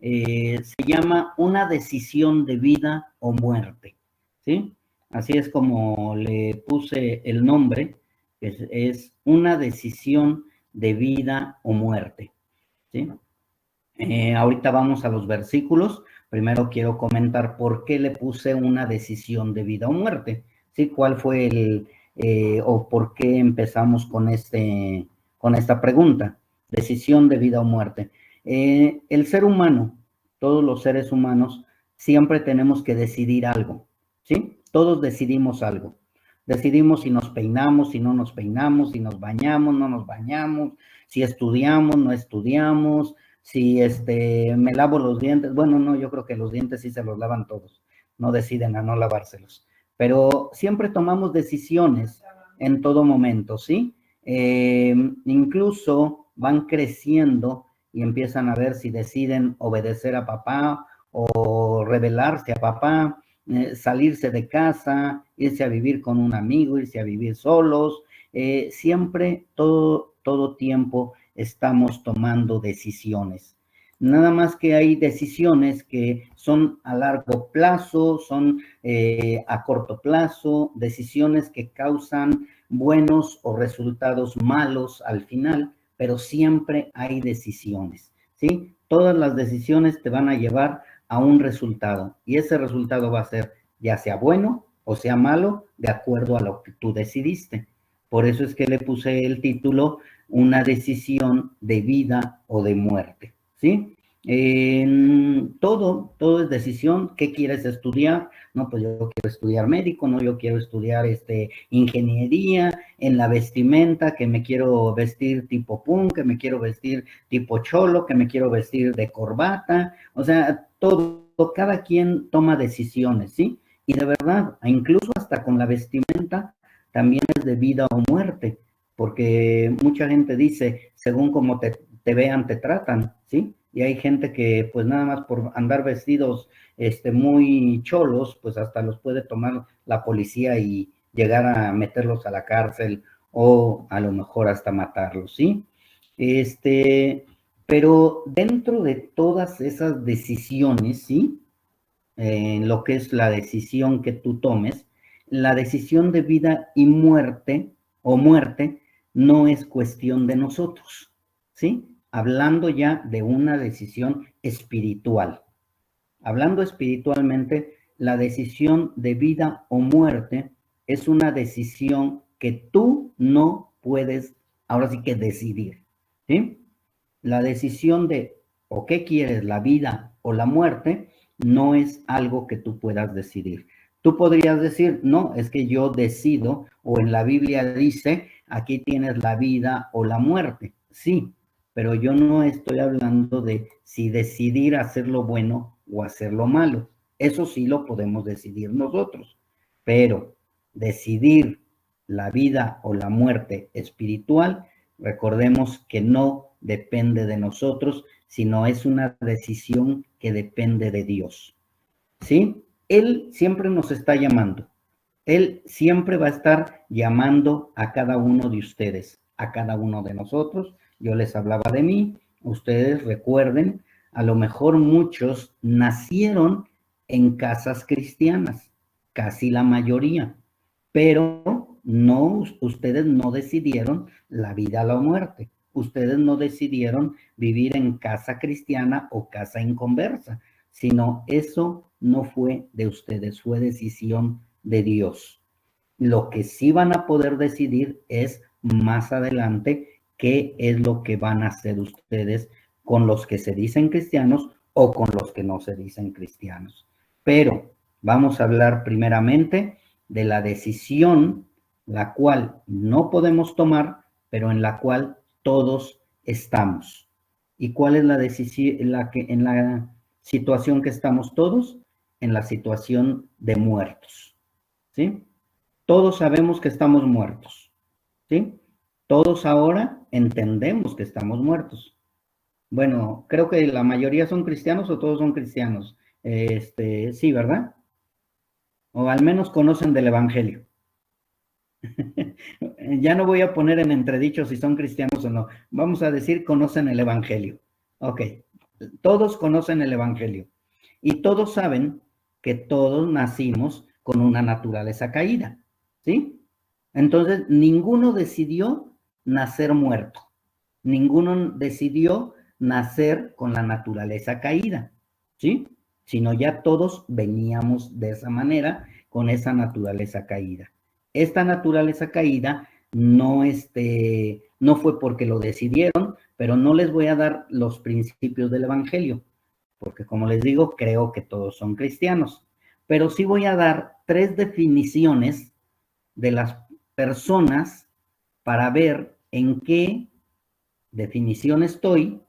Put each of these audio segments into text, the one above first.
se llama una decisión de vida o muerte, ¿sí? Así es como le puse el nombre, es una decisión de vida o muerte, ¿sí? Ahorita vamos a los versículos. Primero quiero comentar por qué le puse una decisión de vida o muerte, ¿sí? ¿Cuál fue o por qué empezamos con esta pregunta? Decisión de vida o muerte. El ser humano, todos los seres humanos, siempre tenemos que decidir algo, ¿sí? Todos decidimos algo. Decidimos si nos peinamos, si no nos peinamos, si nos bañamos, no nos bañamos, si estudiamos, no estudiamos, si me lavo los dientes. Bueno, no, yo creo que los dientes sí se los lavan todos, no deciden a no lavárselos, pero siempre tomamos decisiones en todo momento, ¿sí? Incluso van creciendo y empiezan a ver si deciden obedecer a papá o rebelarse a papá, salirse de casa, irse a vivir con un amigo, irse a vivir solos. Siempre, todo tiempo estamos tomando decisiones. Nada más que hay decisiones que son a largo plazo, son a corto plazo, decisiones que causan buenos o resultados malos al final, pero siempre hay decisiones, ¿sí? Todas las decisiones te van a llevar a un resultado y ese resultado va a ser ya sea bueno o sea malo, de acuerdo a lo que tú decidiste. Por eso es que le puse el título, una decisión de vida o de muerte, ¿sí? Todo es decisión. ¿Qué quieres estudiar? No, pues yo quiero estudiar médico, no, yo quiero estudiar ingeniería, en la vestimenta, que me quiero vestir tipo punk, que me quiero vestir tipo cholo, que me quiero vestir de corbata. O sea, cada quien toma decisiones, ¿sí? Y de verdad, incluso hasta con la vestimenta, también es de vida o muerte, porque mucha gente dice, según cómo te vean, te tratan, ¿sí? Y hay gente que, pues nada más por andar vestidos muy cholos, pues hasta los puede tomar la policía y llegar a meterlos a la cárcel o a lo mejor hasta matarlos, ¿sí? Pero dentro de todas esas decisiones, ¿sí? En lo que es la decisión que tú tomes, la decisión de vida y muerte o muerte no es cuestión de nosotros, ¿sí? Hablando ya de una decisión espiritual. Hablando espiritualmente, la decisión de vida o muerte es una decisión que tú no puedes, ahora sí que decidir, ¿sí? La decisión de o qué quieres, la vida o la muerte, no es algo que tú puedas decidir. Tú podrías decir, no, es que yo decido, o en la Biblia dice, aquí tienes la vida o la muerte. Sí, pero yo no estoy hablando de si decidir hacer lo bueno o hacer lo malo. Eso sí lo podemos decidir nosotros, pero decidir la vida o la muerte espiritual, recordemos que no depende de nosotros, sino es una decisión que depende de Dios, ¿sí? Él siempre nos está llamando. Él siempre va a estar llamando a cada uno de ustedes, a cada uno de nosotros. Yo les hablaba de mí, ustedes recuerden, a lo mejor muchos nacieron en casas cristianas, casi la mayoría, pero no, ustedes no decidieron la vida o la muerte. Ustedes no decidieron vivir en casa cristiana o casa inconversa, sino eso no fue de ustedes, fue decisión de Dios. Lo que sí van a poder decidir es más adelante qué es lo que van a hacer ustedes con los que se dicen cristianos o con los que no se dicen cristianos. Pero vamos a hablar primeramente de la decisión, la cual no podemos tomar, pero en la cual todos estamos. ¿Y cuál es la decisión en la situación que estamos todos? En la situación de muertos, ¿sí? Todos sabemos que estamos muertos, ¿sí? Todos ahora entendemos que estamos muertos. Bueno, creo que la mayoría son cristianos o todos son cristianos. Sí, ¿verdad? O al menos conocen del Evangelio. Ya no voy a poner en entredicho si son cristianos o no. Vamos a decir conocen el Evangelio. Ok, Todos conocen el Evangelio y todos saben que todos nacimos con una naturaleza caída, ¿sí? Entonces, ninguno decidió nacer muerto, ninguno decidió nacer con la naturaleza caída, ¿sí? Sino ya todos veníamos de esa manera, con esa naturaleza caída. Esta naturaleza caída no, no fue porque lo decidieron, pero no les voy a dar los principios del Evangelio, porque como les digo, creo que todos son cristianos, pero sí voy a dar 3 definiciones de las personas para ver en qué definición estoy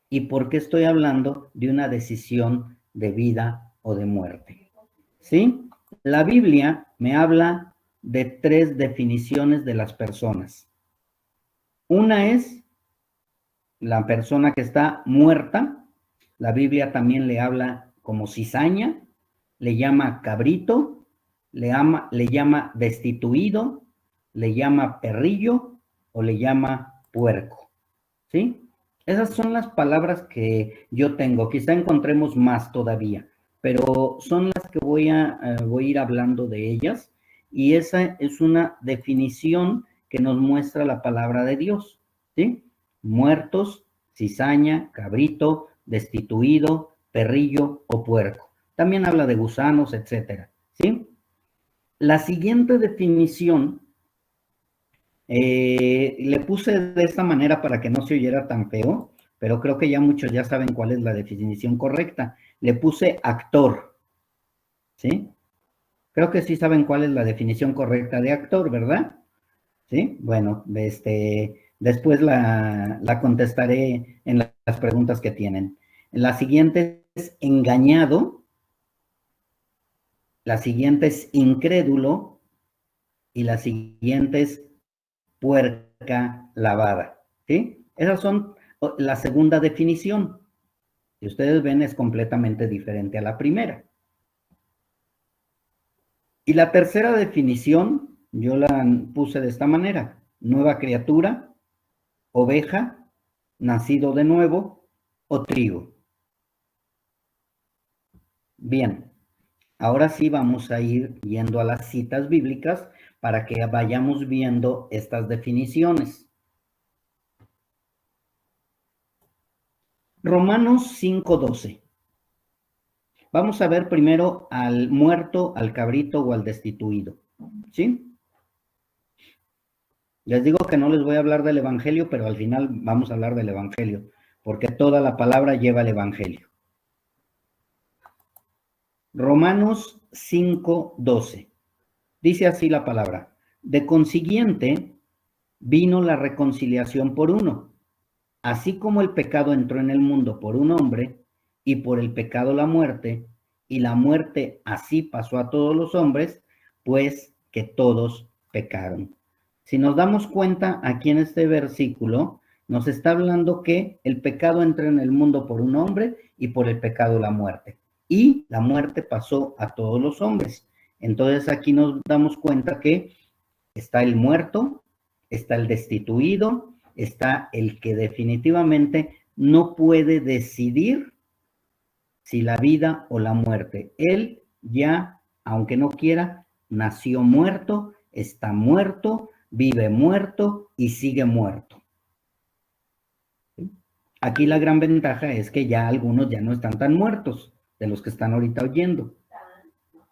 y por qué estoy hablando de una decisión de vida o de muerte. ¿Sí? La Biblia me habla de 3 definiciones de las personas. Una es la persona que está muerta. La Biblia también le habla como cizaña, le llama cabrito, le llama destituido, le llama perrillo o le llama puerco. ¿Sí? Esas son las palabras que yo tengo. Quizá encontremos más todavía, pero son las que voy a ir hablando de ellas, y esa es una definición que nos muestra la palabra de Dios, ¿sí? Muertos, cizaña, cabrito, destituido, perrillo o puerco. También habla de gusanos, etcétera, ¿sí? La siguiente definición le puse de esta manera para que no se oyera tan feo, pero creo que ya muchos ya saben cuál es la definición correcta. Le puse actor, ¿sí? Creo que sí saben cuál es la definición correcta de actor, ¿verdad? ¿Sí? Bueno, después la contestaré en las preguntas que tienen. La siguiente es engañado, la siguiente es incrédulo y la siguiente es puerca lavada, ¿sí? Esas son la segunda definición. Si ustedes ven, es completamente diferente a la primera. Y la tercera definición, yo la puse de esta manera: nueva criatura, oveja, nacido de nuevo o trigo. Bien, ahora sí vamos a ir yendo a las citas bíblicas para que vayamos viendo estas definiciones. Romanos 5:12. Vamos a ver primero al muerto, al cabrito o al destituido, ¿sí? Les digo que no les voy a hablar del Evangelio, pero al final vamos a hablar del Evangelio, porque toda la palabra lleva el Evangelio. Romanos 5:12. Dice así la palabra: de consiguiente, vino la reconciliación por uno, así como el pecado entró en el mundo por un hombre, y por el pecado la muerte, y la muerte así pasó a todos los hombres, pues que todos pecaron. Si nos damos cuenta, aquí en este versículo nos está hablando que el pecado entró en el mundo por un hombre y por el pecado la muerte. Y la muerte pasó a todos los hombres. Entonces aquí nos damos cuenta que está el muerto, está el destituido, está el que definitivamente no puede decidir si la vida o la muerte. Él ya, aunque no quiera, nació muerto, está muerto, vive muerto y sigue muerto. Aquí la gran ventaja es que ya algunos ya no están tan muertos, de los que están ahorita oyendo.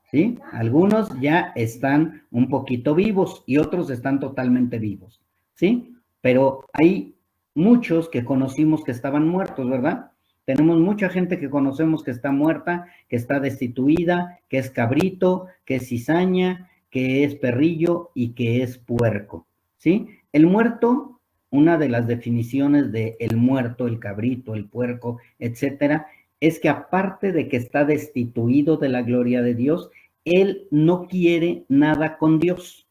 ¿Sí? Algunos ya están un poquito vivos y otros están totalmente vivos, ¿sí? Pero hay muchos que conocimos que estaban muertos, ¿verdad? Tenemos mucha gente que conocemos que está muerta, que está destituida, que es cabrito, que es cizaña, que es perrillo y que es puerco, ¿sí? El muerto, una de las definiciones de el muerto, el cabrito, el puerco, etcétera, es que aparte de que está destituido de la gloria de Dios, él no quiere nada con Dios.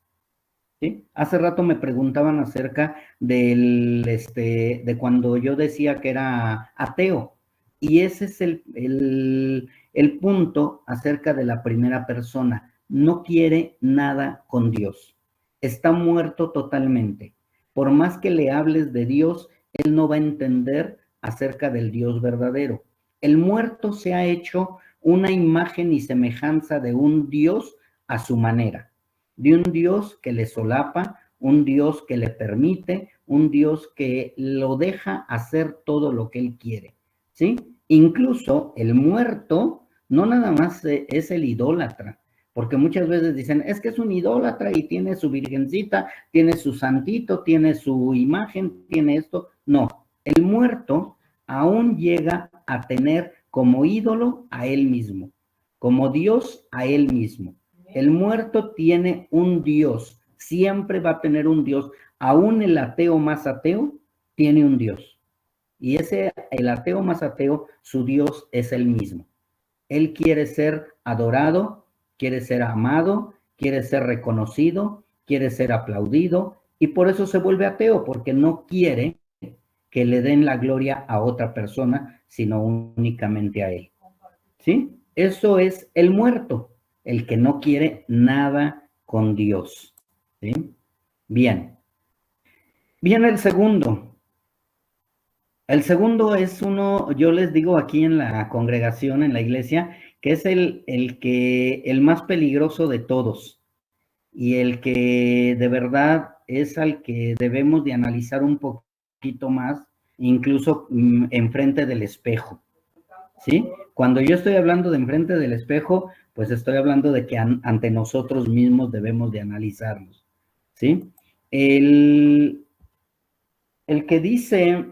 ¿Sí? Hace rato me preguntaban acerca de cuando yo decía que era ateo, y ese es el punto acerca de la primera persona. No quiere nada con Dios. Está muerto totalmente. Por más que le hables de Dios, él no va a entender acerca del Dios verdadero. El muerto se ha hecho una imagen y semejanza de un Dios a su manera, de un Dios que le solapa, un Dios que le permite, un Dios que lo deja hacer todo lo que él quiere, ¿sí? Incluso el muerto no nada más es el idólatra, porque muchas veces dicen, es que es un idólatra y tiene su virgencita, tiene su santito, tiene su imagen, tiene esto. No, el muerto aún llega a tener como ídolo a él mismo, como Dios a él mismo. El muerto tiene un Dios, siempre va a tener un Dios. Aún el ateo más ateo tiene un Dios. Y el ateo más ateo, su Dios es él mismo. Él quiere ser adorado, quiere ser amado, quiere ser reconocido, quiere ser aplaudido, y por eso se vuelve ateo, porque no quiere que le den la gloria a otra persona, sino únicamente a él. ¿Sí? Eso es el muerto, el que no quiere nada con Dios. ¿Sí? Bien. Viene el segundo. El segundo es uno, yo les digo aquí en la congregación, en la iglesia, que es el más peligroso de todos y el que de verdad es al que debemos de analizar un poquito más, incluso enfrente del espejo, ¿sí? Cuando yo estoy hablando de enfrente del espejo, pues estoy hablando de que ante nosotros mismos debemos de analizarnos, ¿sí? El, el que dice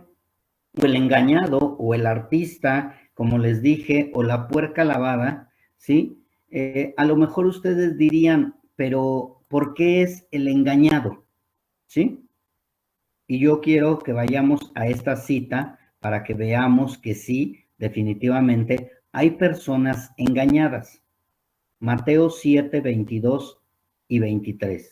o el engañado, o el artista, como les dije, o la puerca lavada, ¿sí? A lo mejor ustedes dirían, pero ¿por qué es el engañado? ¿Sí? Y yo quiero que vayamos a esta cita para que veamos que sí, definitivamente, hay personas engañadas. Mateo 7, 22 y 23.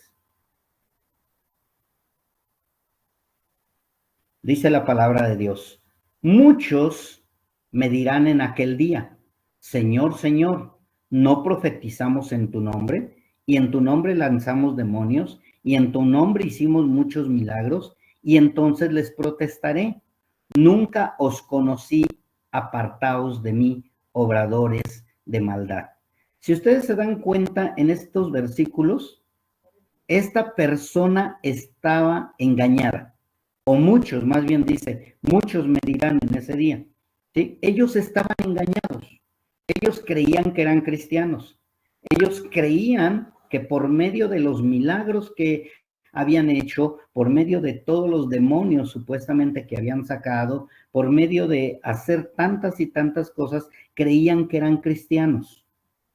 Dice la palabra de Dios. Muchos me dirán en aquel día, Señor, Señor, ¿no profetizamos en tu nombre? Y en tu nombre lanzamos demonios, y en tu nombre hicimos muchos milagros, y entonces les protestaré, nunca os conocí, apartaos de mí, obradores de maldad. Si ustedes se dan cuenta en estos versículos, esta persona estaba engañada, o muchos, más bien dice, muchos me dirán en ese día, ¿sí? Ellos estaban engañados, ellos creían que eran cristianos, ellos creían que por medio de los milagros que habían hecho, por medio de todos los demonios supuestamente que habían sacado, por medio de hacer tantas y tantas cosas, creían que eran cristianos,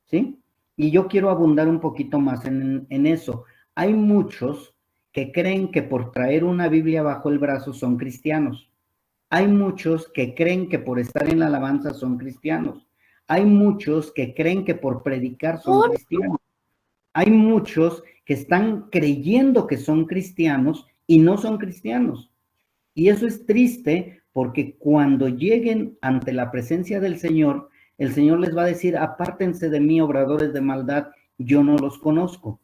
¿sí? Y yo quiero abundar un poquito más en eso. Hay muchos que creen que por traer una Biblia bajo el brazo son cristianos. Hay muchos que creen que por estar en la alabanza son cristianos. Hay muchos que creen que por predicar son cristianos. Hay muchos que están creyendo que son cristianos y no son cristianos. Y eso es triste porque cuando lleguen ante la presencia del Señor, el Señor les va a decir, apártense de mí, obradores de maldad, yo no los conozco.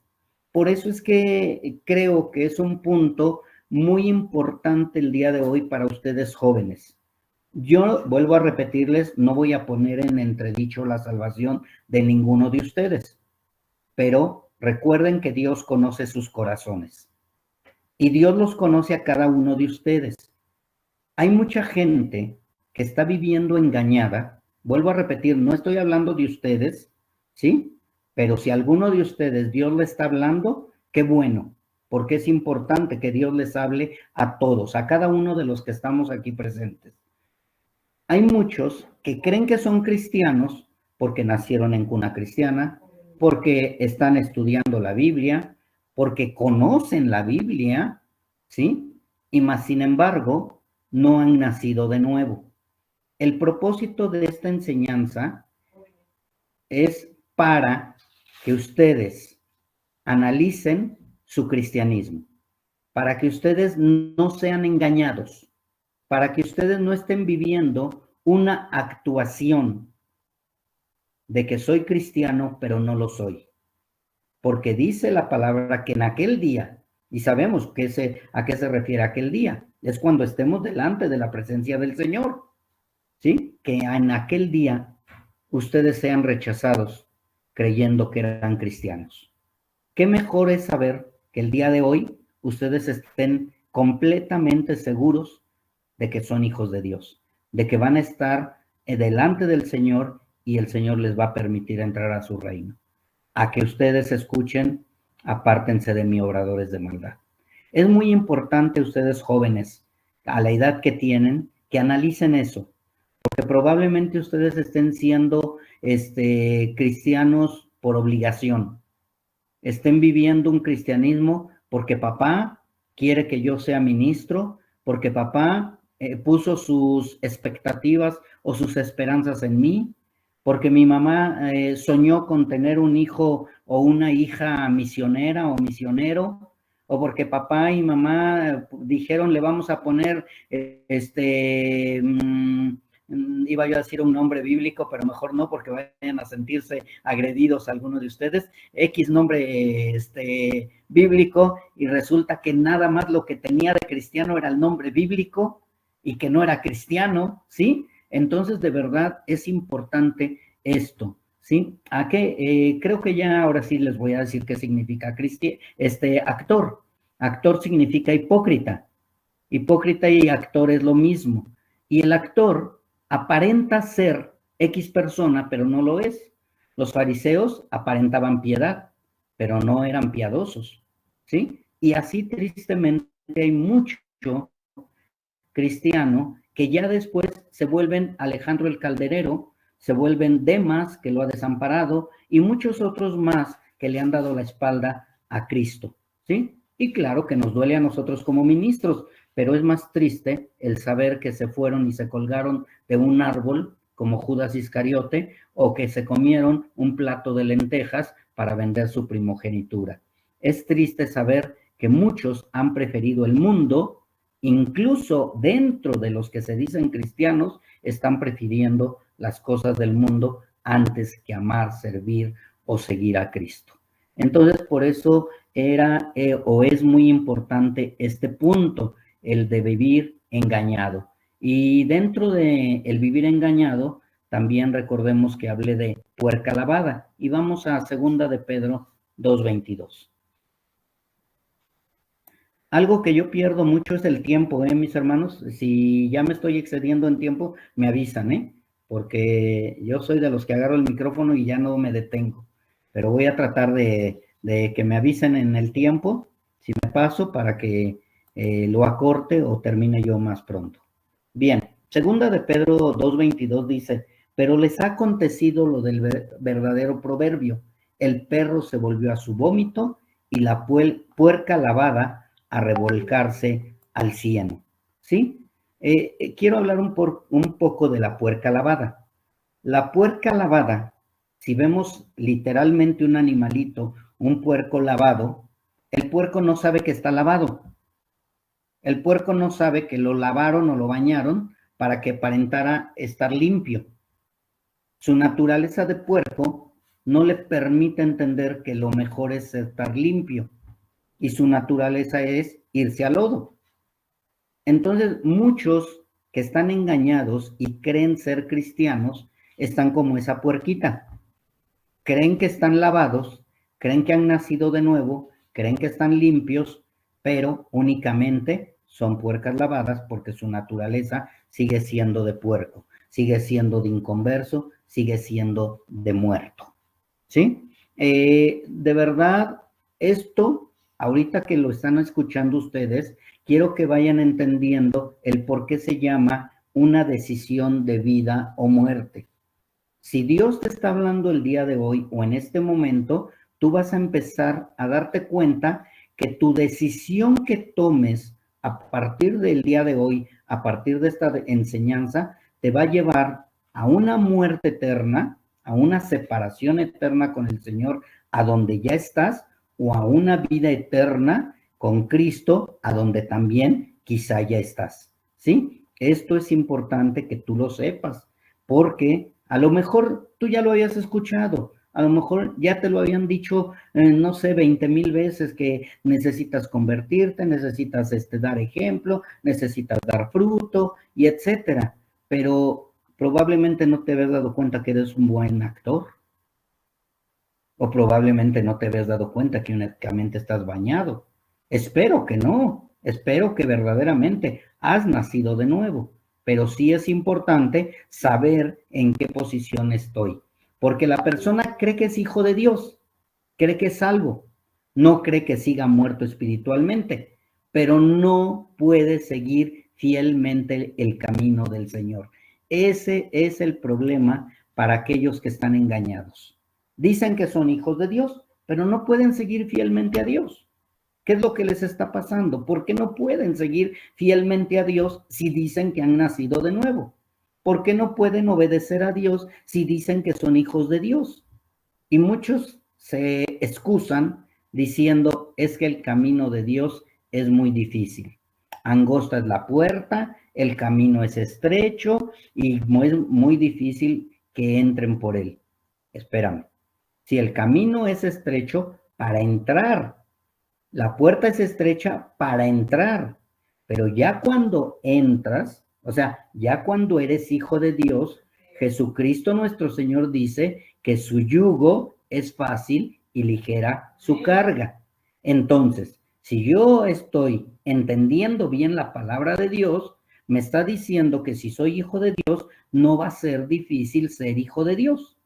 Por eso es que creo que es un punto muy importante el día de hoy para ustedes jóvenes. Yo vuelvo a repetirles, no voy a poner en entredicho la salvación de ninguno de ustedes, pero recuerden que Dios conoce sus corazones y Dios los conoce a cada uno de ustedes. Hay mucha gente que está viviendo engañada. Vuelvo a repetir, no estoy hablando de ustedes, ¿sí? Pero si alguno de ustedes Dios le está hablando, qué bueno, porque es importante que Dios les hable a todos, a cada uno de los que estamos aquí presentes. Hay muchos que creen que son cristianos porque nacieron en cuna cristiana, porque están estudiando la Biblia, porque conocen la Biblia, ¿sí? Y más sin embargo, no han nacido de nuevo. El propósito de esta enseñanza es para que ustedes analicen su cristianismo, para que ustedes no sean engañados, para que ustedes no estén viviendo una actuación de que soy cristiano, pero no lo soy. Porque dice la palabra que en aquel día, y sabemos a qué se refiere aquel día, es cuando estemos delante de la presencia del Señor, ¿sí? Que en aquel día ustedes sean rechazados creyendo que eran cristianos. ¿Qué mejor es saber que el día de hoy ustedes estén completamente seguros de que son hijos de Dios, de que van a estar delante del Señor y el Señor les va a permitir entrar a su reino? A que ustedes escuchen, apártense de mí, obradores de maldad. Es muy importante ustedes jóvenes, a la edad que tienen, que analicen eso, porque probablemente ustedes estén siendo cristianos por obligación, estén viviendo un cristianismo porque papá quiere que yo sea ministro, porque papá puso sus expectativas o sus esperanzas en mí, porque mi mamá soñó con tener un hijo o una hija misionera o misionero, o porque papá y mamá dijeron le vamos a poner iba yo a decir un nombre bíblico, pero mejor no, porque vayan a sentirse agredidos algunos de ustedes, X nombre bíblico, y resulta que nada más lo que tenía de cristiano era el nombre bíblico y que no era cristiano, ¿sí? Entonces, de verdad, es importante esto, ¿sí? ¿A qué? Creo que ya ahora sí les voy a decir qué significa actor. Actor significa hipócrita. Hipócrita y actor es lo mismo. Y el actor aparenta ser X persona, pero no lo es. Los fariseos aparentaban piedad, pero no eran piadosos, ¿sí? Y así tristemente hay mucho cristiano que ya después se vuelven Alejandro el Calderero, se vuelven Demas, que lo ha desamparado, y muchos otros más que le han dado la espalda a Cristo, ¿sí? Y claro que nos duele a nosotros como ministros, pero es más triste el saber que se fueron y se colgaron de un árbol como Judas Iscariote, o que se comieron un plato de lentejas para vender su primogenitura. Es triste saber que muchos han preferido el mundo, incluso dentro de los que se dicen cristianos, están prefiriendo las cosas del mundo antes que amar, servir o seguir a Cristo. Entonces, por eso era o es muy importante este punto, el de vivir engañado. Y dentro de el vivir engañado, también recordemos que hablé de puerca lavada. Y vamos a 2 de Pedro 2:22. Algo que yo pierdo mucho es el tiempo, mis hermanos. Si ya me estoy excediendo en tiempo, me avisan, porque yo soy de los que agarro el micrófono y ya no me detengo. Pero voy a tratar de que me avisen en el tiempo, si me paso, para que lo acorte o termine yo más pronto. Bien, 2 de Pedro 2:22 dice, pero les ha acontecido lo del verdadero proverbio, el perro se volvió a su vómito y la puerca lavada a revolcarse al cieno, ¿sí? Quiero hablar un poco de la puerca lavada. La puerca lavada, si vemos literalmente un animalito, un puerco lavado, el puerco no sabe que está lavado. El puerco no sabe que lo lavaron o lo bañaron para que aparentara estar limpio. Su naturaleza de puerco no le permite entender que lo mejor es estar limpio. Y su naturaleza es irse al lodo. Entonces, muchos que están engañados y creen ser cristianos están como esa puerquita. Creen que están lavados, creen que han nacido de nuevo, creen que están limpios, pero únicamente son puercas lavadas porque su naturaleza sigue siendo de puerco, sigue siendo de inconverso, sigue siendo de muerto. ¿Sí? De verdad, esto, ahorita que lo están escuchando ustedes, quiero que vayan entendiendo el por qué se llama una decisión de vida o muerte. Si Dios te está hablando el día de hoy o en este momento, tú vas a empezar a darte cuenta que tu decisión que tomes a partir del día de hoy, a partir de esta enseñanza, te va a llevar a una muerte eterna, a una separación eterna con el Señor, a donde ya estás, o a una vida eterna con Cristo, a donde también quizá ya estás. ¿Sí? Esto es importante que tú lo sepas, porque a lo mejor tú ya lo habías escuchado, a lo mejor ya te lo habían dicho, no sé, 20,000 veces que necesitas convertirte, necesitas dar ejemplo, necesitas dar fruto y etcétera. Pero probablemente no te habías dado cuenta que eres un buen actor, o probablemente no te habías dado cuenta que únicamente estás bañado. Espero que no, espero que verdaderamente has nacido de nuevo, pero sí es importante saber en qué posición estoy, porque la persona cree que es hijo de Dios, cree que es salvo, no cree que siga muerto espiritualmente, pero no puede seguir fielmente el camino del Señor. Ese es el problema para aquellos que están engañados. Dicen que son hijos de Dios, pero no pueden seguir fielmente a Dios. ¿Qué es lo que les está pasando? ¿Por qué no pueden seguir fielmente a Dios si dicen que han nacido de nuevo? ¿Por qué no pueden obedecer a Dios si dicen que son hijos de Dios? Y muchos se excusan diciendo, es que el camino de Dios es muy difícil. Angosta es la puerta, el camino es estrecho y es muy difícil que entren por él. Espérame. Si el camino es estrecho para entrar, la puerta es estrecha para entrar, pero ya cuando entras, o sea, ya cuando eres hijo de Dios, Jesucristo nuestro Señor dice que su yugo es fácil y ligera su carga. Entonces, si yo estoy entendiendo bien la palabra de Dios, me está diciendo que si soy hijo de Dios, no va a ser difícil ser hijo de Dios,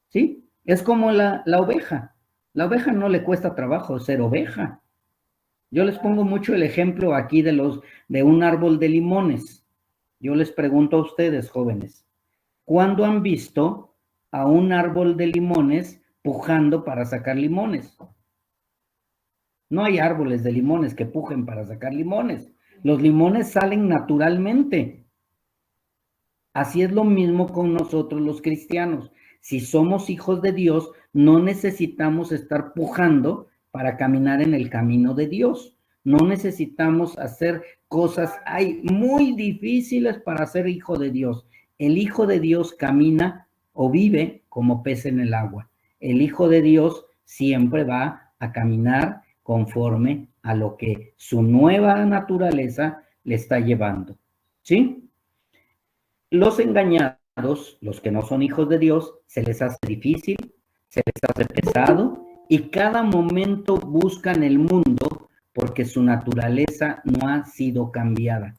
¿sí? Es como la oveja. La oveja no le cuesta trabajo ser oveja. Yo les pongo mucho el ejemplo aquí de un árbol de limones. Yo les pregunto a ustedes, jóvenes, ¿cuándo han visto a un árbol de limones pujando para sacar limones? No hay árboles de limones que pujen para sacar limones. Los limones salen naturalmente. Así es lo mismo con nosotros los cristianos. Si somos hijos de Dios, no necesitamos estar pujando para caminar en el camino de Dios. No necesitamos hacer cosas muy difíciles para ser hijo de Dios. El hijo de Dios camina o vive como pez en el agua. El hijo de Dios siempre va a caminar conforme a lo que su nueva naturaleza le está llevando. ¿Sí? Los engañados, los que no son hijos de Dios, se les hace difícil, se les hace pesado y cada momento buscan el mundo porque su naturaleza no ha sido cambiada.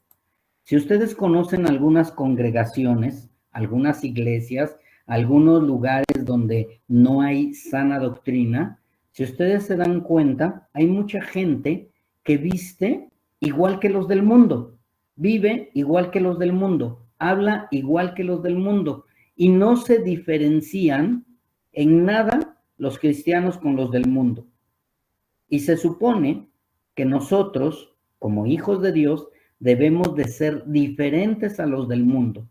Si ustedes conocen algunas congregaciones, algunas iglesias, algunos lugares donde no hay sana doctrina, si ustedes se dan cuenta, hay mucha gente que viste igual que los del mundo, vive igual que los del mundo, habla igual que los del mundo y no se diferencian en nada los cristianos con los del mundo. Y se supone que nosotros, como hijos de Dios, debemos de ser diferentes a los del mundo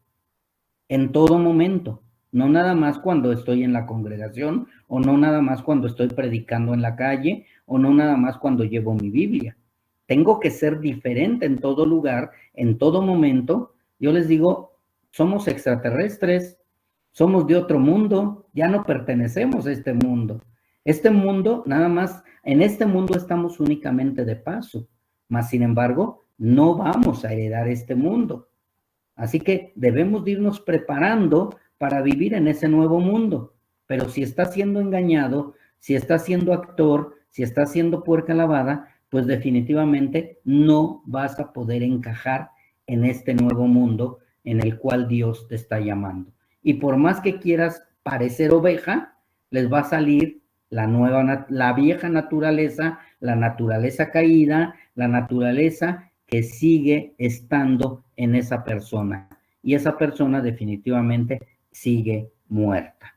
en todo momento, no nada más cuando estoy en la congregación o no nada más cuando estoy predicando en la calle o no nada más cuando llevo mi Biblia. Tengo que ser diferente en todo lugar, en todo momento. Yo les digo, somos extraterrestres, somos de otro mundo, ya no pertenecemos a este mundo. Este mundo, nada más, en este mundo estamos únicamente de paso, mas sin embargo, no vamos a heredar este mundo. Así que debemos de irnos preparando para vivir en ese nuevo mundo. Pero si estás siendo engañado, si estás siendo actor, si estás siendo puerca lavada, pues definitivamente no vas a poder encajar en este nuevo mundo en el cual Dios te está llamando. Y por más que quieras parecer oveja, les va a salir la vieja naturaleza, la naturaleza caída, la naturaleza que sigue estando en esa persona. Y esa persona definitivamente sigue muerta.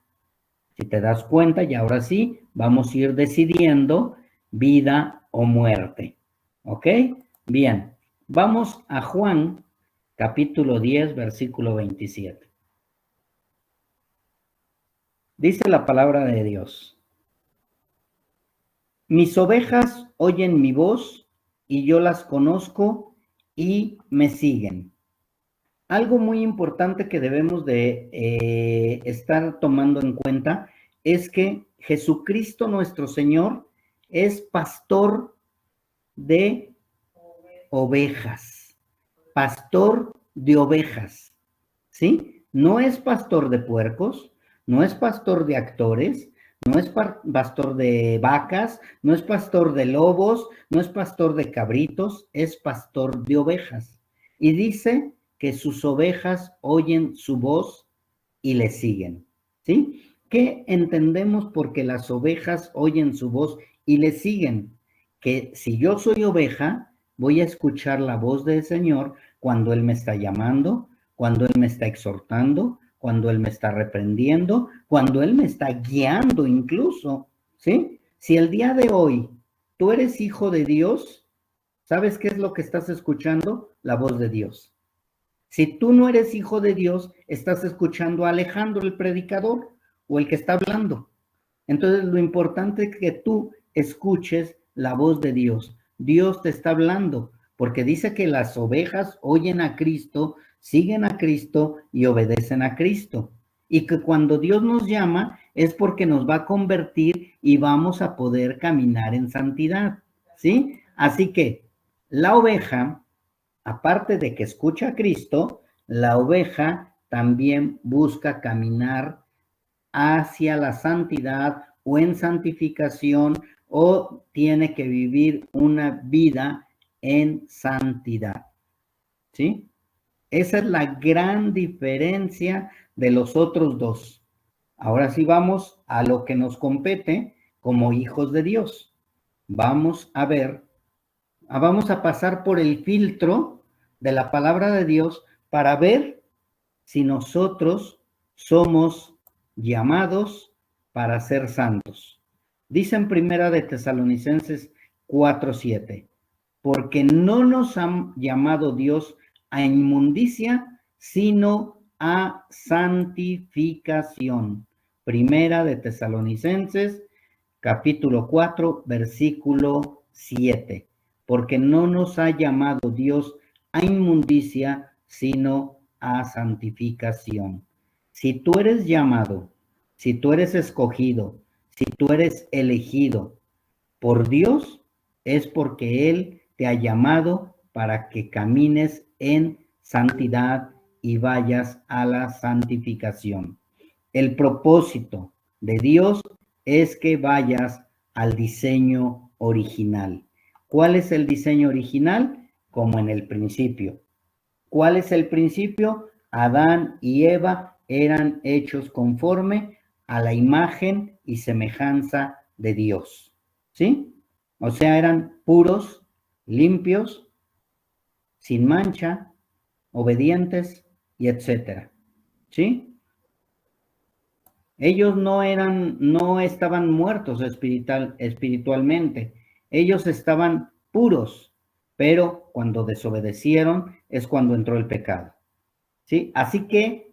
Si te das cuenta, y ahora sí, vamos a ir decidiendo vida o muerte. ¿Ok? Bien, vamos a Juan, capítulo 10, versículo 27. Dice la palabra de Dios: mis ovejas oyen mi voz y yo las conozco y me siguen. Algo muy importante que debemos de estar tomando en cuenta es que Jesucristo nuestro Señor es pastor de ovejas, pastor de ovejas, ¿sí? No es pastor de puercos, no es pastor de actores, no es pastor de vacas, no es pastor de lobos, no es pastor de cabritos, es pastor de ovejas. Y dice que sus ovejas oyen su voz y le siguen. ¿Sí? ¿Qué entendemos porque las ovejas oyen su voz y le siguen? Que si yo soy oveja, voy a escuchar la voz del Señor cuando Él me está llamando, cuando Él me está exhortando, cuando Él me está reprendiendo, cuando Él me está guiando incluso, ¿sí? Si el día de hoy tú eres hijo de Dios, ¿sabes qué es lo que estás escuchando? La voz de Dios. Si tú no eres hijo de Dios, estás escuchando a Alejandro, el predicador, o el que está hablando. Entonces, lo importante es que tú escuches la voz de Dios. Dios te está hablando, porque dice que las ovejas oyen a Cristo, siguen a Cristo y obedecen a Cristo. Y que cuando Dios nos llama es porque nos va a convertir y vamos a poder caminar en santidad. ¿Sí? Así que la oveja, aparte de que escucha a Cristo, la oveja también busca caminar hacia la santidad o en santificación o tiene que vivir una vida en santidad. ¿Sí? Esa es la gran diferencia de los otros dos. Ahora sí vamos a lo que nos compete como hijos de Dios. Vamos a ver, vamos a pasar por el filtro de la palabra de Dios para ver si nosotros somos llamados para ser santos. Dice en Primera de Tesalonicenses 4:7, porque no nos ha llamado Dios a inmundicia, sino a santificación. Primera de Tesalonicenses, capítulo 4, versículo 7, porque no nos ha llamado Dios a inmundicia, sino a santificación. Si tú eres llamado, si tú eres escogido, si tú eres elegido por Dios, es porque Él te ha llamado para que camines en santidad y vayas a la santificación. El propósito de Dios es que vayas al diseño original. ¿Cuál es el diseño original? Como en el principio. ¿Cuál es el principio? Adán y Eva eran hechos conforme a la imagen y semejanza de Dios. ¿Sí? O sea, eran puros, limpios, sin mancha, obedientes y etcétera. ¿Sí? Ellos no estaban muertos espiritualmente. Ellos estaban puros, pero cuando desobedecieron es cuando entró el pecado. ¿Sí? Así que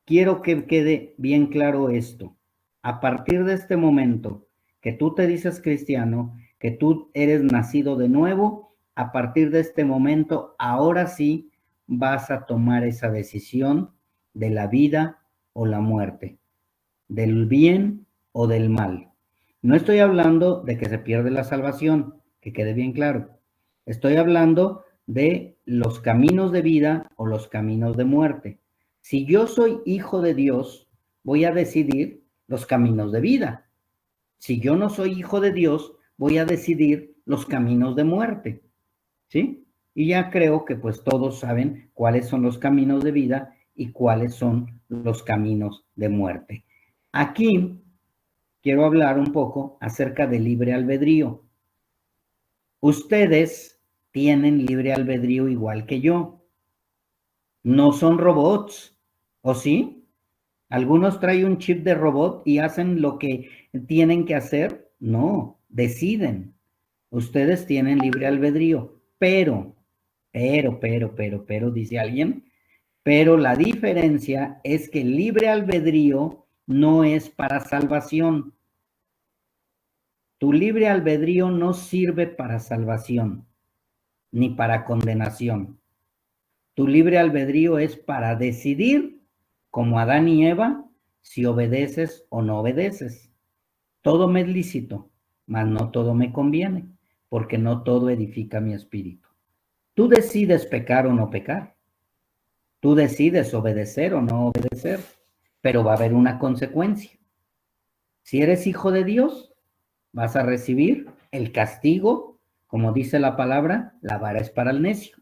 quiero que quede bien claro esto. A partir de este momento que tú te dices cristiano, que tú eres nacido de nuevo, a partir de este momento, ahora sí vas a tomar esa decisión de la vida o la muerte, del bien o del mal. No estoy hablando de que se pierde la salvación, que quede bien claro. Estoy hablando de los caminos de vida o los caminos de muerte. Si yo soy hijo de Dios, voy a decidir los caminos de vida. Si yo no soy hijo de Dios, voy a decidir los caminos de muerte. ¿Sí? Y ya creo que pues todos saben cuáles son los caminos de vida y cuáles son los caminos de muerte. Aquí quiero hablar un poco acerca del libre albedrío. Ustedes tienen libre albedrío igual que yo. No son robots, ¿o sí? Algunos traen un chip de robot y hacen lo que tienen que hacer. No, deciden. Ustedes tienen libre albedrío, pero, dice alguien, pero la diferencia es que el libre albedrío no es para salvación. Tu libre albedrío no sirve para salvación, ni para condenación. Tu libre albedrío es para decidir, como Adán y Eva, si obedeces o no obedeces. Todo me es lícito, mas no todo me conviene, porque no todo edifica mi espíritu. Tú decides pecar o no pecar. Tú decides obedecer o no obedecer, pero va a haber una consecuencia. Si eres hijo de Dios, vas a recibir el castigo, como dice la palabra, la vara es para el necio.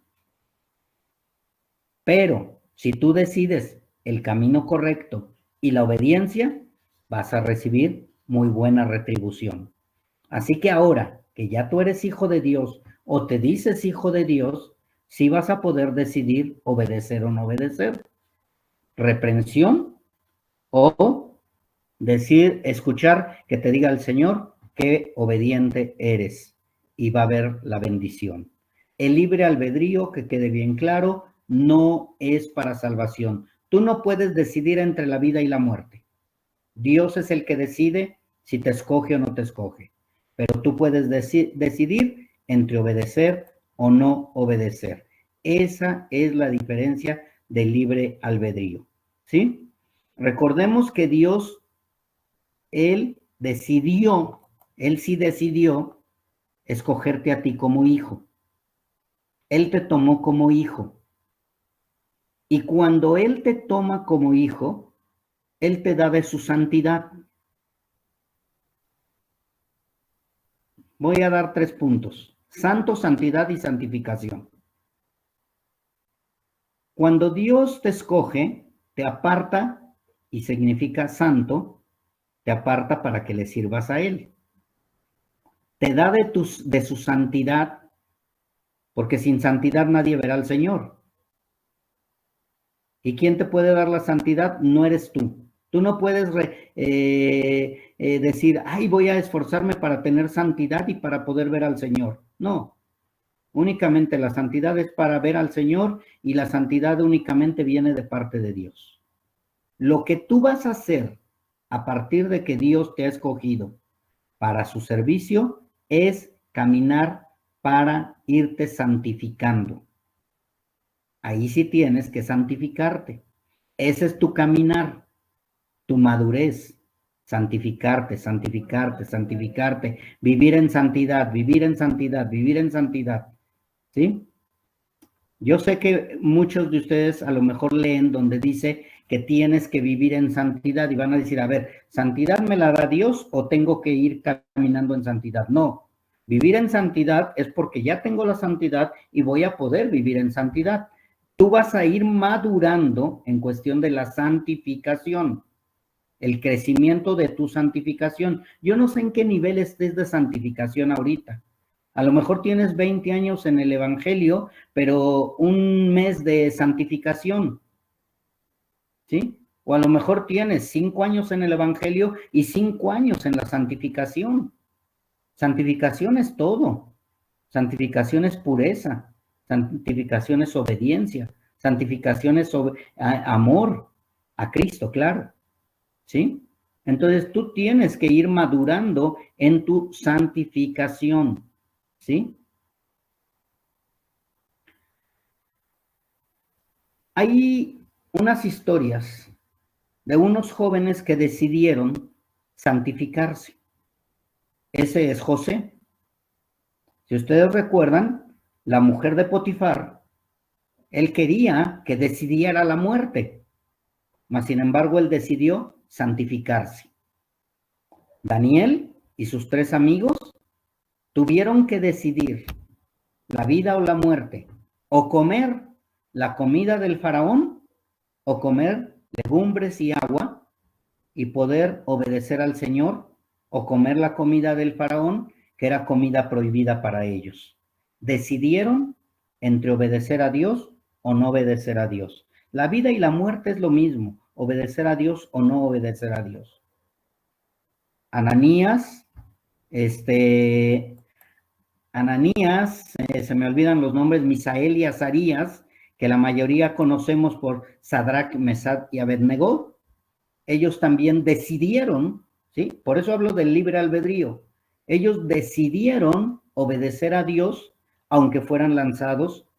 Pero si tú decides el camino correcto y la obediencia, vas a recibir muy buena retribución. Así que ahora que ya tú eres hijo de Dios o te dices hijo de Dios, sí vas a poder decidir obedecer o no obedecer. Reprensión o decir, escuchar que te diga el Señor qué obediente eres y va a haber la bendición. El libre albedrío, que quede bien claro, no es para salvación. Tú no puedes decidir entre la vida y la muerte. Dios es el que decide si te escoge o no te escoge. Pero tú puedes decidir entre obedecer o no obedecer. Esa es la diferencia del libre albedrío. ¿Sí? Recordemos que Dios, Él sí decidió escogerte a ti como hijo. Él te tomó como hijo. Y cuando Él te toma como hijo, Él te da de su santidad. Voy a dar 3 puntos. Santo, santidad y santificación. Cuando Dios te escoge, te aparta, y significa santo, te aparta para que le sirvas a Él. Te da de su santidad, porque sin santidad nadie verá al Señor. ¿Y quién te puede dar la santidad? No eres tú. Tú no puedes decir, ay, voy a esforzarme para tener santidad y para poder ver al Señor. No. Únicamente la santidad es para ver al Señor y la santidad únicamente viene de parte de Dios. Lo que tú vas a hacer a partir de que Dios te ha escogido para su servicio es caminar para irte santificando. Ahí sí tienes que santificarte. Ese es tu caminar, tu madurez. Santificarte, santificarte, santificarte. Vivir en santidad, vivir en santidad, vivir en santidad. ¿Sí? Yo sé que muchos de ustedes a lo mejor leen donde dice que tienes que vivir en santidad y van a decir, a ver, ¿santidad me la da Dios o tengo que ir caminando en santidad? No, vivir en santidad es porque ya tengo la santidad y voy a poder vivir en santidad. Tú vas a ir madurando en cuestión de la santificación, el crecimiento de tu santificación. Yo no sé en qué nivel estés de santificación ahorita. A lo mejor tienes 20 años en el Evangelio, pero un mes de santificación, ¿sí? O a lo mejor tienes 5 años en el Evangelio y 5 años en la santificación. Santificación es todo. Santificación es pureza. Santificación es obediencia. Santificación es amor a Cristo, claro, ¿sí? Entonces tú tienes que ir madurando en tu santificación, ¿sí? Hay unas historias de unos jóvenes que decidieron santificarse. Ese es José. Si ustedes recuerdan, la mujer de Potifar, él quería que decidiera la muerte, mas sin embargo él decidió santificarse. Daniel y sus 3 amigos tuvieron que decidir la vida o la muerte, o comer la comida del faraón, o comer legumbres y agua y poder obedecer al Señor, o comer la comida del faraón, que era comida prohibida para ellos. Decidieron entre obedecer a Dios o no obedecer a Dios. La vida y la muerte es lo mismo, obedecer a Dios o no obedecer a Dios. Ananías, se me olvidan los nombres, Misael y Azarías, que la mayoría conocemos por Sadrach, Mesach y Abednego, ellos también decidieron, ¿sí? Por eso hablo del libre albedrío. Ellos decidieron obedecer a Dios, aunque fueran lanzados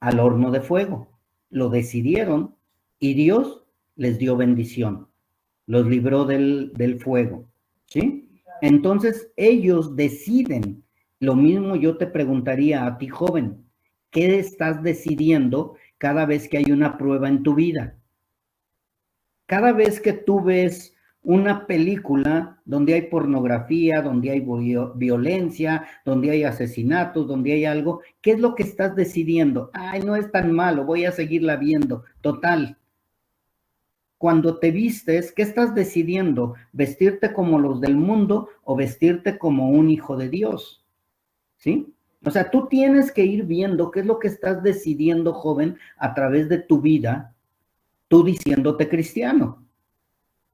al horno de fuego. Lo decidieron y Dios les dio bendición, los libró del fuego, ¿sí? Entonces ellos deciden. Lo mismo yo te preguntaría a ti, joven, ¿qué estás decidiendo cada vez que hay una prueba en tu vida. Cada vez que tú ves una película donde hay pornografía, donde hay violencia, donde hay asesinatos, donde hay algo, ¿qué es lo que estás decidiendo? Ay, no es tan malo, voy a seguirla viendo. Total. Cuando te vistes, ¿qué estás decidiendo? ¿Vestirte como los del mundo o vestirte como un hijo de Dios? ¿Sí? O sea, tú tienes que ir viendo qué es lo que estás decidiendo, joven, a través de tu vida, tú diciéndote cristiano.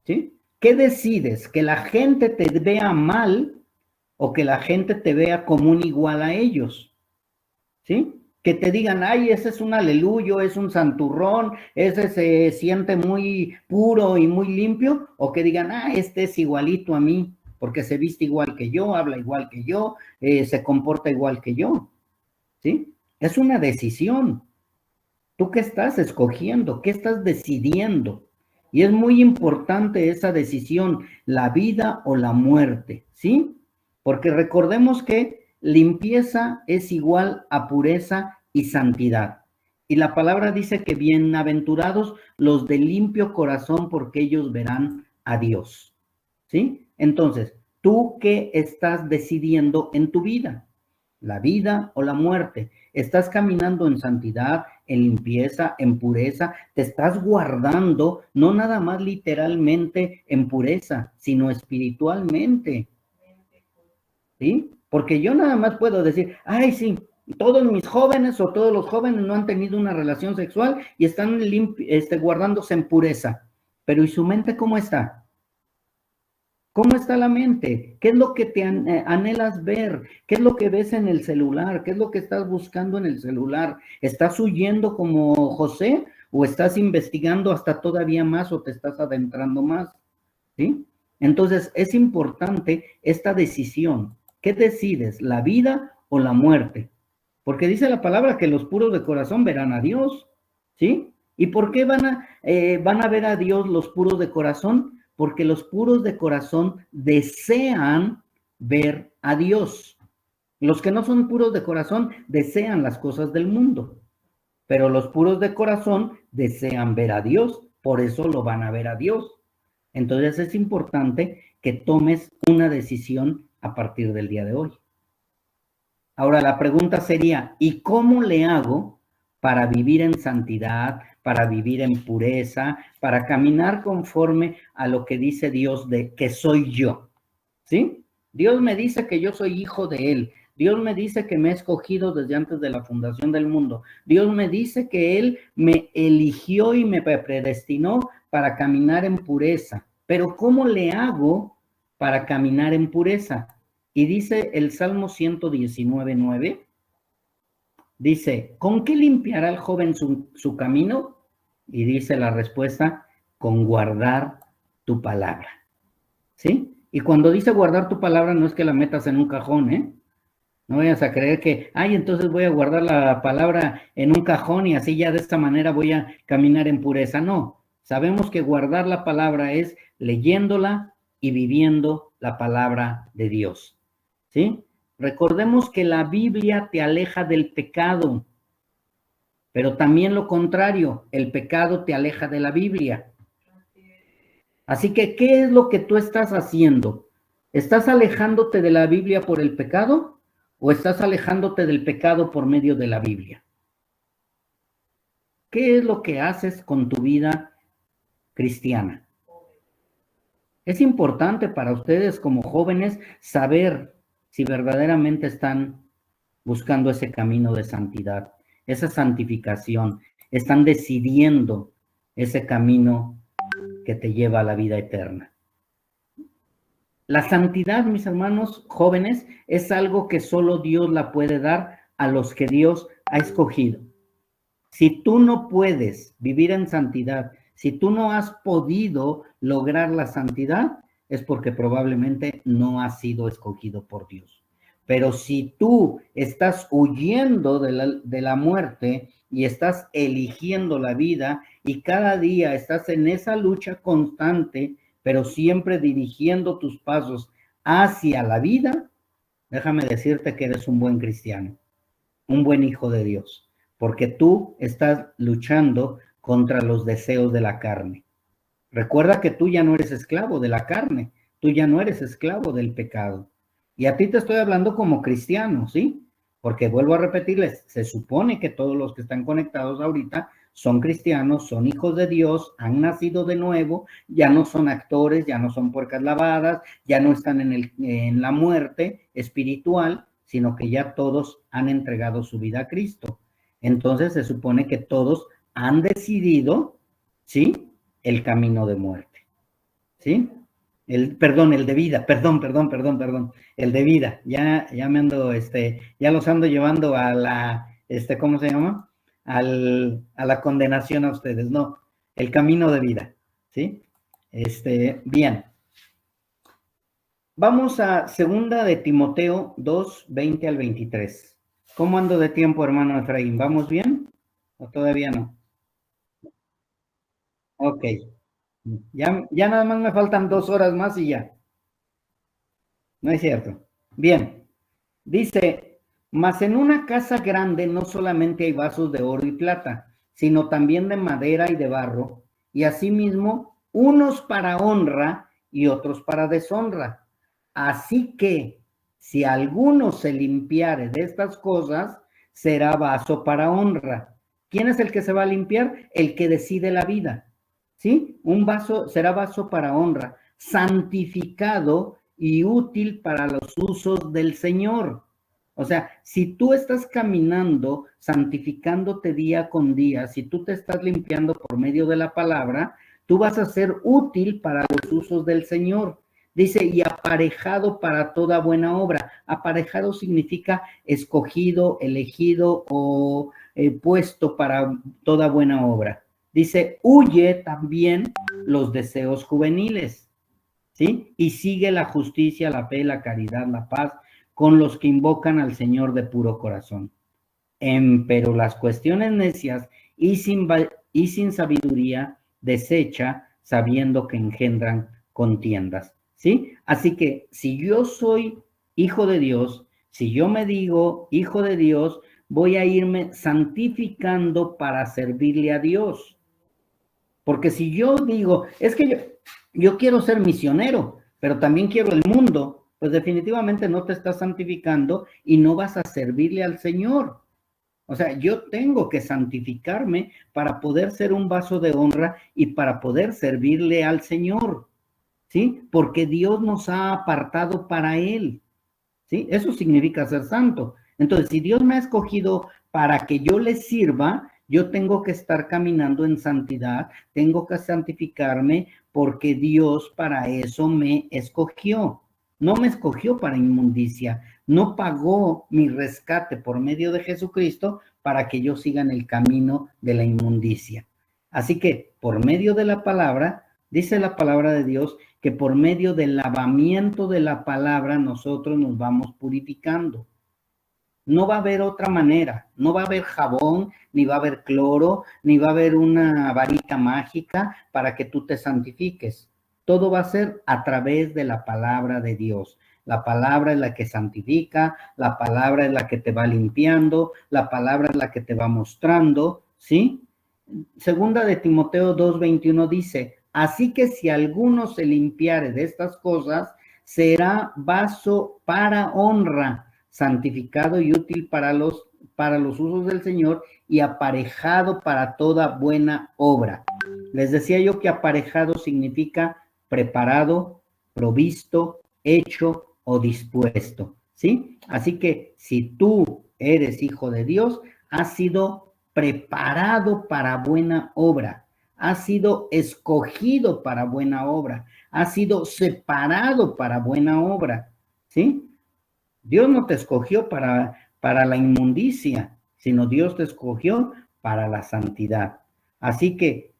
¿Sí? ¿Qué decides? ¿Que la gente te vea mal o que la gente te vea como un igual a ellos? ¿Sí? Que te digan, ay, ese es un aleluyo, es un santurrón, ese se siente muy puro y muy limpio, o que digan, ah, este es igualito a mí, porque se viste igual que yo, habla igual que yo, se comporta igual que yo. ¿Sí? Es una decisión. ¿Tú qué estás escogiendo? ¿Qué estás decidiendo? Y es muy importante esa decisión, la vida o la muerte, ¿sí? Porque recordemos que limpieza es igual a pureza y santidad. Y la palabra dice que bienaventurados los de limpio corazón, porque ellos verán a Dios, ¿sí? Entonces, ¿tú qué estás decidiendo en tu vida? ¿La vida o la muerte? ¿Estás caminando en santidad, en limpieza, en pureza? ¿Te estás guardando, no nada más literalmente en pureza, sino espiritualmente? ¿Sí? Porque yo nada más puedo decir, ay, sí, todos mis jóvenes o todos los jóvenes no han tenido una relación sexual y están guardándose en pureza. Pero ¿y su mente cómo está? ¿Cómo está la mente? ¿Qué es lo que te anhelas ver? ¿Qué es lo que ves en el celular? ¿Qué es lo que estás buscando en el celular? ¿Estás huyendo como José o estás investigando hasta todavía más o te estás adentrando más? ¿Sí? Entonces es importante esta decisión. ¿Qué decides? ¿La vida o la muerte? Porque dice la palabra que los puros de corazón verán a Dios. ¿Sí? ¿Y por qué van a ver a Dios los puros de corazón? Porque los puros de corazón desean ver a Dios. Los que no son puros de corazón desean las cosas del mundo, pero los puros de corazón desean ver a Dios, por eso lo van a ver a Dios. Entonces es importante que tomes una decisión a partir del día de hoy. Ahora la pregunta sería, ¿y cómo le hago para vivir en santidad, para vivir en pureza, para caminar conforme a lo que dice Dios de que soy yo? ¿Sí? Dios me dice que yo soy hijo de Él. Dios me dice que me ha escogido desde antes de la fundación del mundo. Dios me dice que Él me eligió y me predestinó para caminar en pureza. Pero ¿cómo le hago para caminar en pureza? Y dice el Salmo 119:9, dice, ¿con qué limpiará el joven su camino? Y dice la respuesta, con guardar tu palabra. ¿Sí? Y cuando dice guardar tu palabra, no es que la metas en un cajón, ¿eh? No vayas a creer que, ay, entonces voy a guardar la palabra en un cajón y así ya de esta manera voy a caminar en pureza. No, sabemos que guardar la palabra es leyéndola y viviendo la palabra de Dios. ¿Sí? Recordemos que la Biblia te aleja del pecado, pero también lo contrario, el pecado te aleja de la Biblia. Así que, ¿qué es lo que tú estás haciendo? ¿Estás alejándote de la Biblia por el pecado o estás alejándote del pecado por medio de la Biblia? ¿Qué es lo que haces con tu vida cristiana? Es importante para ustedes como jóvenes saber si verdaderamente están buscando ese camino de santidad, esa santificación, están decidiendo ese camino que te lleva a la vida eterna. La santidad, mis hermanos jóvenes, es algo que solo Dios la puede dar a los que Dios ha escogido. Si tú no puedes vivir en santidad, si tú no has podido lograr la santidad, es porque probablemente no has sido escogido por Dios. Pero si tú estás huyendo de la muerte y estás eligiendo la vida y cada día estás en esa lucha constante, pero siempre dirigiendo tus pasos hacia la vida, déjame decirte que eres un buen cristiano, un buen hijo de Dios. porque tú estás luchando contra los deseos de la carne. Recuerda que tú ya no eres esclavo de la carne, tú ya no eres esclavo del pecado. Y a ti te estoy hablando como cristiano, ¿sí? Porque vuelvo a repetirles, se supone que todos los que están conectados ahorita son cristianos, son hijos de Dios, han nacido de nuevo, ya no son actores, ya no son puercas lavadas, ya no están en la muerte espiritual, sino que ya todos han entregado su vida a Cristo. Entonces se supone que todos han decidido, ¿sí? El camino de muerte, ¿sí? Perdón, el de vida, perdón, el de vida, ya me ando, ya los ando llevando a la, ¿cómo se llama? A la condenación a ustedes, no, el camino de vida, ¿sí? Bien. Vamos a segunda de Timoteo 2, 20 al 23. ¿Cómo ando de tiempo, hermano Efraín? ¿Vamos bien? ¿O todavía no? Ok. Ya nada más me faltan 2 horas más y ya. No es cierto. Bien. Dice, mas en una casa grande no solamente hay vasos de oro y plata, sino también de madera y de barro, y asimismo unos para honra y otros para deshonra. Así que si alguno se limpiare de estas cosas, será vaso para honra. ¿Quién es el que se va a limpiar? El que decide la vida. ¿Sí? Un vaso será vaso para honra, santificado y útil para los usos del Señor. O sea, si tú estás caminando, santificándote día con día, si tú te estás limpiando por medio de la palabra, tú vas a ser útil para los usos del Señor. Dice, y aparejado para toda buena obra. Aparejado significa escogido, elegido o puesto para toda buena obra. Dice, huye también los deseos juveniles, ¿sí? Y sigue la justicia, la fe, la caridad, la paz, con los que invocan al Señor de puro corazón. Pero las cuestiones necias y sin sabiduría desecha, sabiendo que engendran contiendas, ¿sí? Así que si yo soy hijo de Dios, si yo me digo hijo de Dios, voy a irme santificando para servirle a Dios. Porque si yo digo, es que yo quiero ser misionero, pero también quiero el mundo, pues definitivamente no te estás santificando y no vas a servirle al Señor. O sea, yo tengo que santificarme para poder ser un vaso de honra y para poder servirle al Señor, ¿sí? Porque Dios nos ha apartado para Él, ¿sí? Eso significa ser santo. Entonces, si Dios me ha escogido para que yo le sirva, yo tengo que estar caminando en santidad, tengo que santificarme porque Dios para eso me escogió. No me escogió para inmundicia, no pagó mi rescate por medio de Jesucristo para que yo siga en el camino de la inmundicia. Así que por medio de la palabra, dice la palabra de Dios, que por medio del lavamiento de la palabra nosotros nos vamos purificando. No va a haber otra manera, no va a haber jabón, ni va a haber cloro, ni va a haber una varita mágica para que tú te santifiques. Todo va a ser a través de la palabra de Dios. La palabra es la que santifica, la palabra es la que te va limpiando, la palabra es la que te va mostrando, ¿sí? Segunda de Timoteo 2:21 dice, así que si alguno se limpiare de estas cosas, será vaso para honra, santificado y útil para los usos del Señor y aparejado para toda buena obra. Les decía yo que aparejado significa preparado, provisto, hecho o dispuesto, ¿sí? Así que si tú eres hijo de Dios, has sido preparado para buena obra, ha sido escogido para buena obra, ha sido separado para buena obra, ¿sí? Dios no te escogió para la inmundicia, sino Dios te escogió para la santidad. Así que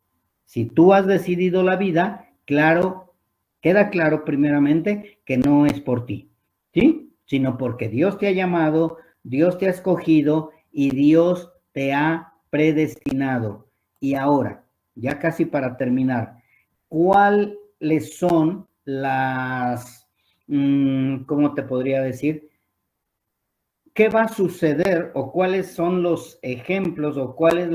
si tú has decidido la vida, claro, queda claro primeramente que no es por ti, ¿sí? Sino porque Dios te ha llamado, Dios te ha escogido y Dios te ha predestinado. Y ahora, ya casi para terminar, ¿cuáles son ¿cómo te podría decir? ¿qué va a suceder o cuáles son los ejemplos o cuál es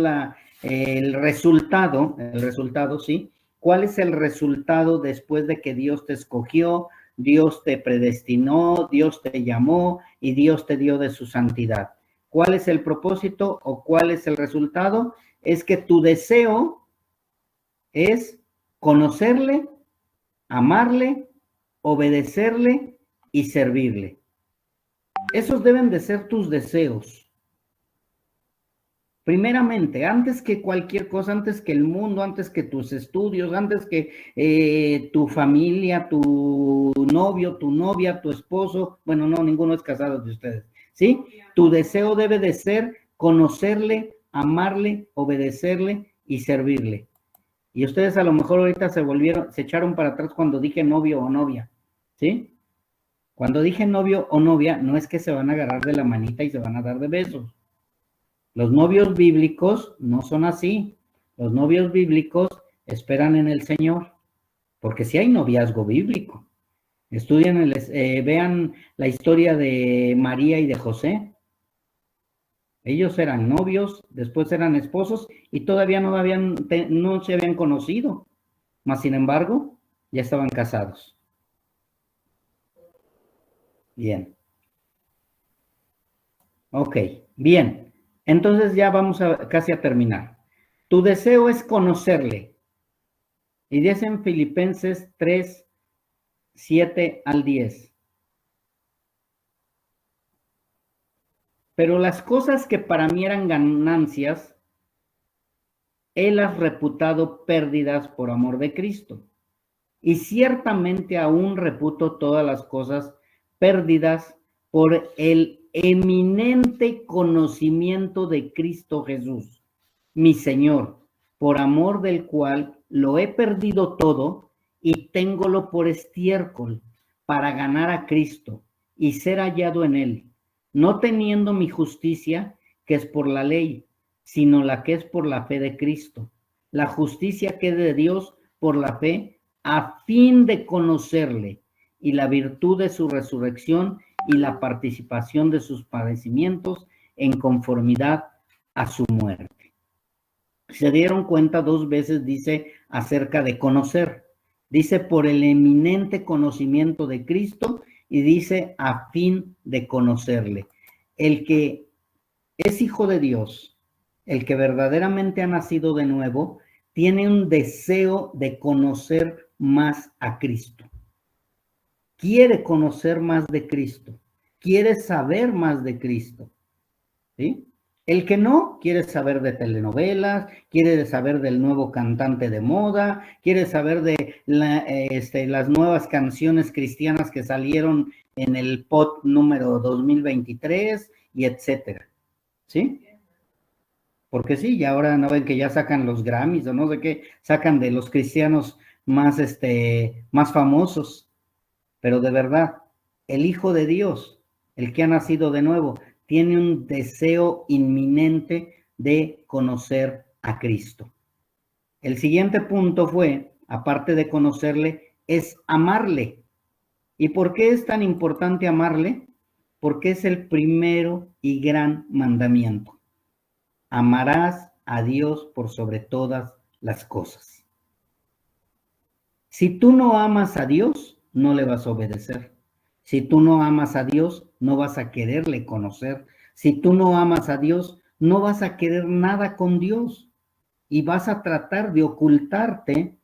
el resultado, ¿sí? ¿Cuál es el resultado después de que Dios te escogió, Dios te predestinó, Dios te llamó y Dios te dio de su santidad? ¿Cuál es el propósito o cuál es el resultado? Es que tu deseo es conocerle, amarle, obedecerle y servirle. Esos deben de ser tus deseos. Primeramente, antes que cualquier cosa, antes que el mundo, antes que tus estudios, antes que tu familia, tu novio, tu novia, tu esposo, bueno, no, ninguno es casado de ustedes, ¿sí? Tu deseo debe de ser conocerle, amarle, obedecerle y servirle. Y ustedes a lo mejor ahorita se echaron para atrás cuando dije novio o novia, ¿sí? Cuando dije novio o novia, no es que se van a agarrar de la manita y se van a dar de besos. Los novios bíblicos no son así. Los novios bíblicos esperan en el Señor, porque si hay noviazgo bíblico. Estudien, vean la historia de María y de José. Ellos eran novios, después eran esposos y todavía no se habían conocido. Mas, sin embargo, ya estaban casados. Bien. Ok, bien. Entonces ya vamos casi a terminar. Tu deseo es conocerle. Y dice en Filipenses 3, 7 al 10. Pero las cosas que para mí eran ganancias, he las reputado pérdidas por amor de Cristo. Y ciertamente aún reputo todas las cosas pérdidas por el eminente conocimiento de Cristo Jesús, mi Señor, por amor del cual lo he perdido todo y téngolo por estiércol para ganar a Cristo y ser hallado en él, no teniendo mi justicia, que es por la ley, sino la que es por la fe de Cristo, la justicia que es de Dios por la fe, a fin de conocerle y la virtud de su resurrección y la participación de sus padecimientos en conformidad a su muerte. Se dieron cuenta, 2 veces dice acerca de conocer. Dice por el eminente conocimiento de Cristo y dice a fin de conocerle. El que es hijo de Dios, el que verdaderamente ha nacido de nuevo, tiene un deseo de conocer más a Cristo. Quiere conocer más de Cristo. Quiere saber más de Cristo. ¿Sí? El que no quiere saber de telenovelas, quiere saber del nuevo cantante de moda, quiere saber de las nuevas canciones cristianas que salieron en el POT número 2023 y etcétera. ¿Sí? Porque sí, y ahora no ven que ya sacan los Grammys o no sé qué, sacan de los cristianos más, más famosos. Pero de verdad, el Hijo de Dios, el que ha nacido de nuevo, tiene un deseo inminente de conocer a Cristo. El siguiente punto fue, aparte de conocerle, es amarle. ¿Y por qué es tan importante amarle? Porque es el primero y gran mandamiento. Amarás a Dios por sobre todas las cosas. Si tú no amas a Dios, no le vas a obedecer. Si tú no amas a Dios, no vas a quererle conocer. Si tú no amas a Dios, no vas a querer nada con Dios y vas a tratar de ocultarte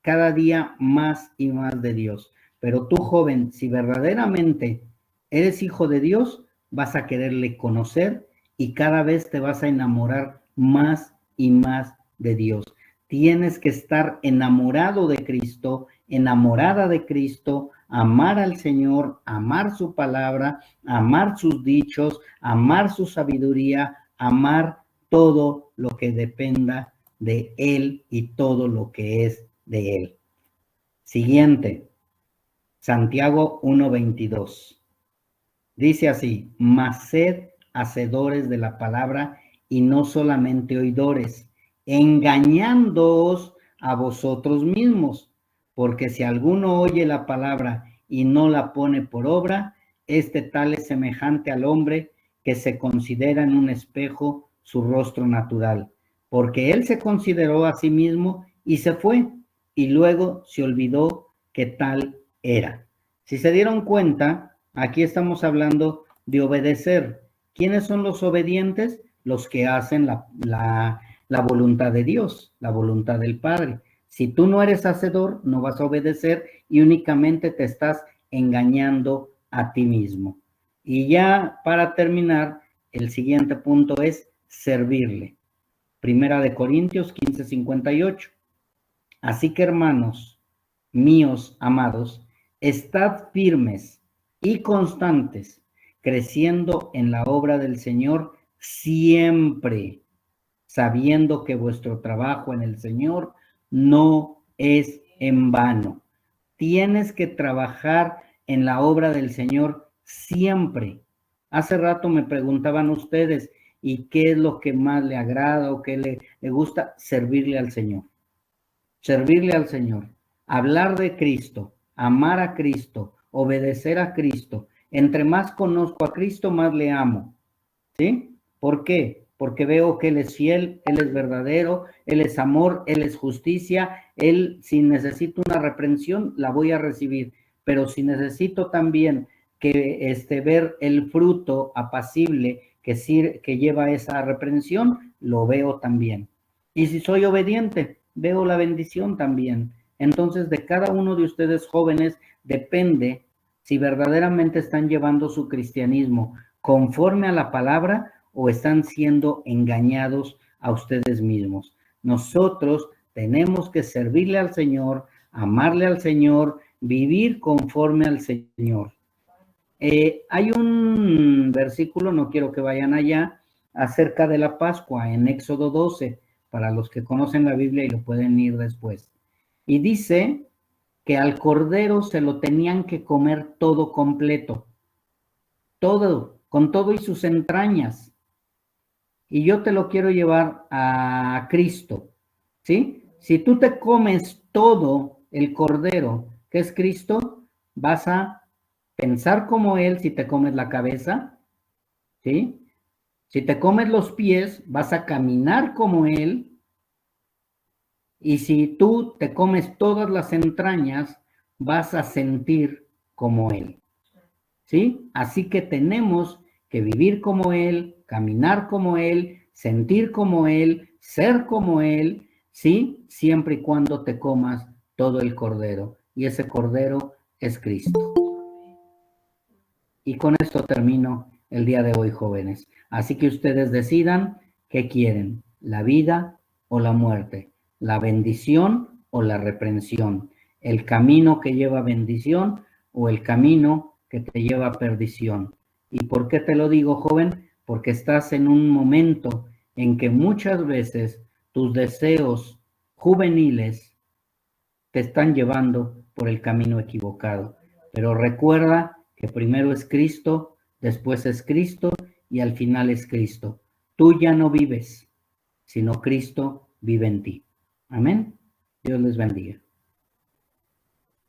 cada día más y más de Dios. Pero tú, joven, si verdaderamente eres hijo de Dios, vas a quererle conocer y cada vez te vas a enamorar más y más de Dios. Tienes que estar enamorado de Cristo, enamorada de Cristo, amar al Señor, amar su palabra, amar sus dichos, amar su sabiduría, amar todo lo que dependa de Él y todo lo que es de Él. Siguiente, Santiago 1:22. Dice así, mas sed hacedores de la palabra y no solamente oidores, engañándoos a vosotros mismos, porque si alguno oye la palabra y no la pone por obra, este tal es semejante al hombre que se considera en un espejo su rostro natural, porque él se consideró a sí mismo y se fue, y luego se olvidó que tal era. Si se dieron cuenta, aquí estamos hablando de obedecer. ¿Quiénes son los obedientes? Los que hacen la voluntad de Dios, la voluntad del Padre. Si tú no eres hacedor, no vas a obedecer y únicamente te estás engañando a ti mismo. Y ya para terminar, el siguiente punto es servirle. Primera de Corintios 15:58. Así que, hermanos míos amados, estad firmes y constantes, creciendo en la obra del Señor siempre, sabiendo que vuestro trabajo en el Señor no es en vano. Tienes que trabajar en la obra del Señor siempre. Hace rato me preguntaban ustedes, ¿y qué es lo que más le agrada o qué le gusta? Servirle al Señor. Servirle al Señor. Hablar de Cristo, amar a Cristo, obedecer a Cristo. Entre más conozco a Cristo, más le amo. ¿Sí? ¿Por qué? Porque veo que Él es fiel, Él es verdadero, Él es amor, Él es justicia. Él, si necesito una reprensión, la voy a recibir. Pero si necesito también ver el fruto apacible que lleva esa reprensión, lo veo también. Y si soy obediente, veo la bendición también. Entonces, de cada uno de ustedes jóvenes depende si verdaderamente están llevando su cristianismo conforme a la palabra o están siendo engañados a ustedes mismos. Nosotros tenemos que servirle al Señor, amarle al Señor, vivir conforme al Señor. Hay un versículo, no quiero que vayan allá, acerca de la Pascua en Éxodo 12, para los que conocen la Biblia y lo pueden ir después. Y dice que al cordero se lo tenían que comer todo completo, todo, con todo y sus entrañas. Y yo te lo quiero llevar a Cristo, ¿sí? Si tú te comes todo el cordero, que es Cristo, vas a pensar como Él si te comes la cabeza, ¿sí? Si te comes los pies, vas a caminar como Él. Y si tú te comes todas las entrañas, vas a sentir como Él, ¿sí? Así que tenemos que vivir como Él, caminar como Él, sentir como Él, ser como Él, ¿sí? Siempre y cuando te comas todo el cordero. Y ese cordero es Cristo. Y con esto termino el día de hoy, jóvenes. Así que ustedes decidan qué quieren, la vida o la muerte, la bendición o la reprensión, el camino que lleva bendición o el camino que te lleva a perdición. ¿Y por qué te lo digo, joven? Porque estás en un momento en que muchas veces tus deseos juveniles te están llevando por el camino equivocado. Pero recuerda que primero es Cristo, después es Cristo y al final es Cristo. Tú ya no vives, sino Cristo vive en ti. Amén. Dios les bendiga.